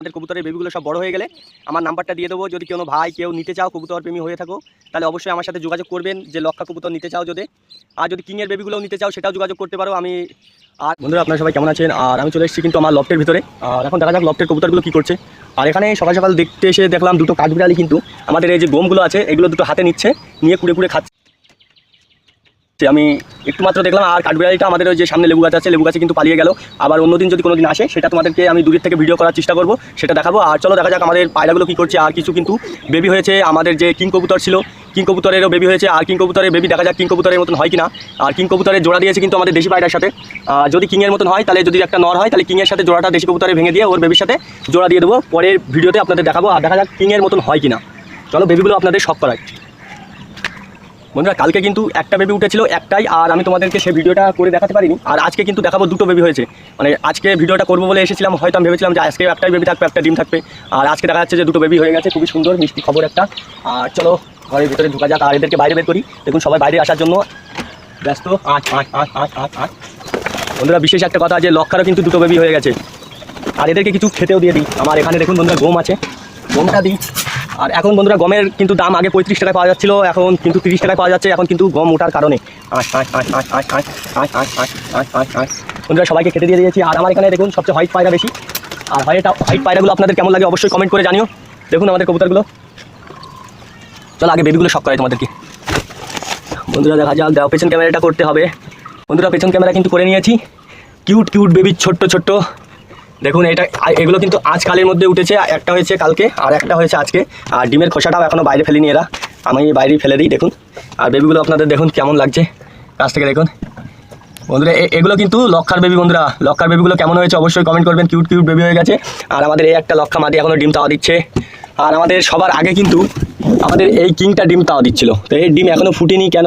আমাদের কবুতরের বেবিগুলো সব বড় হয়ে গেলে আমার নাম্বারটা দিয়ে দেবো। যদি কোনো ভাই কেউ নিতে চাও, কবুতর প্রেমী হয়ে থাকো, তাহলে অবশ্যই আমার সাথে যোগাযোগ করবেন। যে লক্ষা কবুতর নিতে চাও যদি, আর যদি কিংয়ের বেবিগুলোও নিতে চাও সেটাও যোগাযোগ করতে পারো। আমি আর বন্ধুরা আপনারা সবাই কেমন আছেন? আর আমি চলে এসেছি কিন্তু আমার লফটের ভিতরে। আর এখন দেখা যাক লফটের কবুতরগুলো কী করছে। আর এখানে সকাল সকাল দেখতে এসে দেখলাম দুটো কাঠবিড়ালি কিন্তু আমাদের এই যে গমগুলো আছে এগুলো দুটো হাতে নিচ্ছে, নিয়ে কুড়ে কুড়ে খাচ্ছে। আমি একটু মাত্র দেখলাম। আর কাঠবিড়ালিটা আমাদের ওই যে সামনে লেবু গাছ আছে, লেবু গাছে কিন্তু পালিয়ে গেল। আবার অন্যদিন যদি কোনো দিন আসে সেটা তোমাদেরকে আমি দূরের থেকে ভিডিও করার চেষ্টা করবো, সেটা দেখাবো। আর চলো দেখা যাক আমাদের পায়রাগুলো কী করছে। আর কিছু কিন্তু বেবি হয়েছে, আমাদের যে কিং কবুতর ছিল কিং কবুতরেরও বেবি হয়েছে। আর কিং কবুতরের বেবি দেখা যাক কিং কবুতরের মতন হয় কিনা। আর কিং কবুতরের জোড়া দিয়েছে কিন্তু আমাদের দেশি পায়রার সাথে। যদি কিংয়ের মতন হয় তাহলে, যদি একটা নর হয় তাহলে কিংয়ের সাথে জোড়াটা দেশি কবুতরে ভেঙে দিয়ে ওর বেবির সাথে জোড়া দিয়ে দেবো। পরের ভিডিওতে আপনাদের দেখাবো। আর দেখা যাক কিংয়ের মতন হয় কিনা। চলো বেবিগুলো আপনাদের শখ করাই। বন্ধুরা কালকে কিন্তু একটা বেবি উঠেছিল, একটাই। আর আমি তোমাদেরকে সেই ভিডিওটা করে দেখাতে পারিনি। আর আজকে কিন্তু দেখাবো দুটো বেবি হয়েছে। মানে আজকে ভিডিওটা করবো বলে এসেছিলাম, হয়তো আমি ভেবেছিলাম যে আজকে একটাই বেবি থাকবে, একটা ডিম থাকবে। আর আজকে দেখা যাচ্ছে যে দুটো বেবি হয়ে গেছে। খুবই সুন্দর মিষ্টি খবর একটা। আর চলো ঘরের ভিতরে ঢোকা যাক আর এদেরকে বাইরে বের করি। দেখুন সবাই বাইরে আসার জন্য ব্যস্ত। বন্ধুরা বিশেষ একটা কথা, যে লক্ষারও কিন্তু দুটো বেবি হয়ে গেছে। আর এদেরকে কিছু খেতেও দিয়ে দিই। আমার এখানে দেখুন বন্ধুরা গম আছে, গমটা দিই। আর এখন বন্ধুরা গমের কিন্তু দাম আগে 35 টাকায় পাওয়া যাচ্ছিলো, এখন কিন্তু 30 টাকায় পাওয়া যাচ্ছে। এখন কিন্তু গম ওঠার কারণে বন্ধুরা সবাইকে খেতে দিয়ে দিয়েছি। আর আমার এখানে দেখুন সবচেয়ে হোয়াইট পায়রা বেশি। আর হোয়াইট পায়রাগুলো আপনাদের কেমন লাগে অবশ্যই কমেন্ট করে জানিও। দেখুন আমাদের কবুতরগুলো। চলো আগে বেবিগুলো শখ করাই তোমাদেরকে। বন্ধুরা দেখা যাক, দাও পেছন ক্যামেরাটা করতে হবে। বন্ধুরা পেছন ক্যামেরা কিন্তু করে নিয়েছি। কিউট কিউট বেবি, ছোট্ট ছোট্ট। দেখুন এগুলো কিন্তু আজকালের মধ্যে উঠেছে। একটা হয়েছে কালকে আর একটা হয়েছে আজকে। আর ডিমের খোসাটাও এখনও বাইরে ফেলিনি এরা, আমি বাইরেই ফেলে দিই। দেখুন আর বেবিগুলো আপনাদের দেখুন কেমন লাগছে কাছ থেকে দেখুন। বন্ধুরা এগুলো কিন্তু লক্ষার বেবি। বন্ধুরা লক্ষার বেবিগুলো কেমন হয়েছে অবশ্যই কমেন্ট করবেন। কিউট কিউট বেবি হয়ে গেছে। আর আমাদের এই একটা লক্ষা মাদি এখনও ডিম তাওয়া দিচ্ছে। আর আমাদের সবার আগে কিন্তু আমাদের এই কিংটা ডিম তাওয়া দিচ্ছিল। তো এই ডিম এখনও ফুটেনি কেন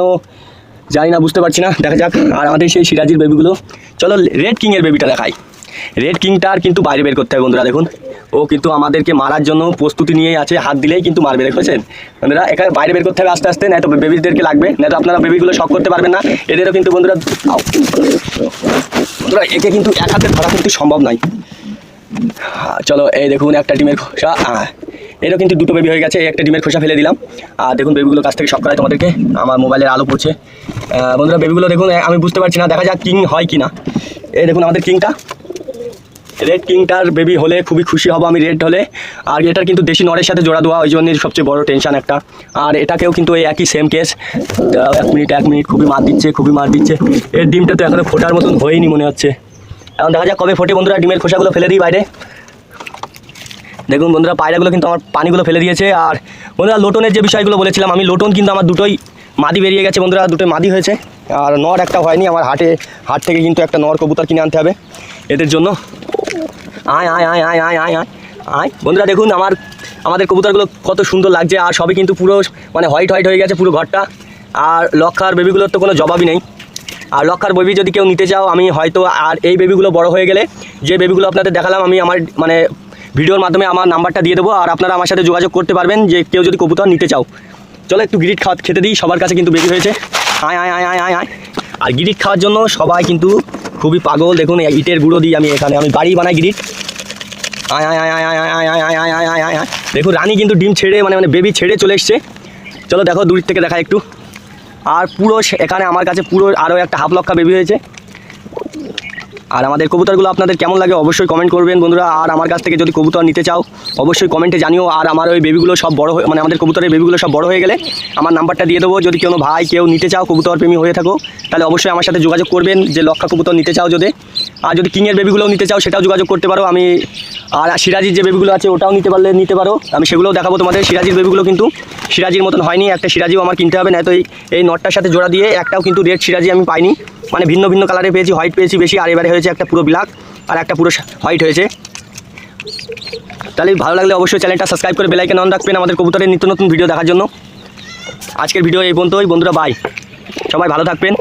জানি না, বুঝতে পারছি না। দেখা যাক। আর আমাদের সেই সিরাজির বেবিগুলো। চলো রেড কিংয়ের বেবিটা দেখাই। রেড কিংটার কিন্তু বাইরে বের করতে হবে। বন্ধুরা দেখুন ও কিন্তু আমাদেরকে মারার জন্য প্রস্তুতি নিয়ে আছে, হাত দিলেই কিন্তু মারবে। দেখেছেন বন্ধুরা এখানে বাইরে বের করতে হবে আস্তে আস্তে, নয়তো বেবিদেরকে লাগবে, নয়তো আপনারা বেবিগুলো শখ করতে পারবেন না। এদেরও কিন্তু বন্ধুরা একে কিন্তু এক হাতে ধরা কিন্তু সম্ভব নয়। চলো এই দেখুন একটা ডিমের খোসা, এরও কিন্তু দুটো বেবি হয়ে গেছে। একটা ডিমের খোসা ফেলে দিলাম। আর দেখুন বেবিগুলো কাছ থেকে শখ করাই তোমাদেরকে। আমার মোবাইলের আলো পড়ছে। বন্ধুরা বেবিগুলো দেখুন, আমি বুঝতে পারছি না, দেখা যাক কিং হয় কি না। এই দেখুন আমাদের কিংটা, রেড কিংটার বেবি হলে খুবই খুশি হব আমি, রেড হলে। আর এটার কিন্তু দেশি নরের সাথে জোড়া দেওয়া, ওই জন্যই সবচেয়ে বড় টেনশন একটা। আর এটাকেও কিন্তু এই একই সেম কেস। এক মিনিট খুবই মার দিচ্ছে। এর ডিমটা তো এখনো ফোটার মতন হয়নি মনে হচ্ছে। এখন দেখা যাক কবে ফোটে। বন্ধুরা ডিমের খোসাগুলো ফেলে দিই বাইরে। দেখুন বন্ধুরা পায়রাগুলো কিন্তু আমার পানিগুলো ফেলে দিয়েছে। আর বন্ধুরা লোটনের যে বিষয়গুলো বলেছিলাম আমি, লোটন কিন্তু আমার দুটোই মাদি বেরিয়ে গেছে। বন্ধুরা দুটোই মাদি হয়েছে। আর নর একটা হয়নি। আমার হাট থেকে কিন্তু একটা নর কবুতর কিনে আনতে হবে এদের জন্য। আয় বন্ধুরা দেখুন আমাদের কবুতরগুলো কত সুন্দর লাগছে। আর সবই কিন্তু পুরো মানে হোয়াইট হয়ে গেছে পুরো ঘরটা। আর লক্ষার বেবিগুলোর তো কোনো জবাবই নেই। আর লক্ষার বেবি যদি কেউ নিতে চাও আমি হয়তো, আর এই বেবিগুলো বড় হয়ে গেলে যে বেবিগুলো আপনাদের দেখালাম আমি আমার মানে ভিডিওর মাধ্যমে আমার নাম্বারটা দিয়ে দেবো। আর আপনারা আমার সাথে যোগাযোগ করতে পারবেন যে কেউ যদি কবুতর নিতে চাও। চলো একটু গিরিট খেতে দিই। সবার কাছে কিন্তু বেবি হয়েছে। আয়। আর গিরিট খাওয়ার জন্য সবাই কিন্তু খুবই পাগল। দেখুন ইটের গুঁড়ো দিই আমি, এখানে আমি বাড়ি বানাই গিরিট। আয়। দেখুন রানী কিন্তু ডিম ছেড়ে মানে বেবি ছেড়ে চলে এসছে। চলো দেখো দূর থেকে দেখা একটু। আর পুরো এখানে আমার কাছে পুরো আরও একটা হাফ লক্ষা বেবি হয়েছে। আর আমাদের কবুতরগুলো আপনাদের কেমন লাগে অবশ্যই কমেন্ট করবেন বন্ধুরা। আর আমার কাছ থেকে যদি কবুতর নিতে চাও অবশ্যই কমেন্টে জানিও। আর আমার ওই বেবিগুলো সব বড় হয়ে মানে আমাদের কবুতরের বেবিগুলো সব বড় হয়ে গেলে আমার নাম্বারটা দিয়ে দেবো। যদি কোনো ভাই কেউ নিতে চাও, কবুতর প্রেমী হয়ে থাকো, তাহলে অবশ্যই আমার সাথে যোগাযোগ করবেন। যে লক্ষা কবুতর নিতে চাও যদি, আর যদি কিংয়ের বেবিগুলোও নিতে চাও সেটাও যোগাযোগ করতে পারো। আমি আর সিরাজির যে বেবিগুলো আছে ওটাও নিতে পারো। আমি সেগুলোও দেখাবো তোমাদের। সিরাজির বেবিগুলো কিন্তু সিরাজির মতন হয়নি। একটা সিরাজিও আমার কিনতে হবে, নয়তো এই নটটার সাথে জোড়া দিয়ে একটাও কিন্তু রেড সিরাজি আমি পাইনি। মানে ভিন্ন ভিন্ন কালারে পেয়েছি, হোয়াইট পেয়েছি বেশি। আর এবারে হয়েছে একটা পুরো ব্ল্যাক আর একটা পুরো হোয়াইট হয়েছে। তাহলে ভালো লাগলে অবশ্যই চ্যানেলটা সাবস্ক্রাইব করে বেল আইকন অন রাখবেন আমাদের কবুতরের নিত্য নতুন ভিডিও দেখার জন্য। আজকের ভিডিও এই পর্যন্তই বন্ধুরা, বাই। সবাই ভালো থাকবেন।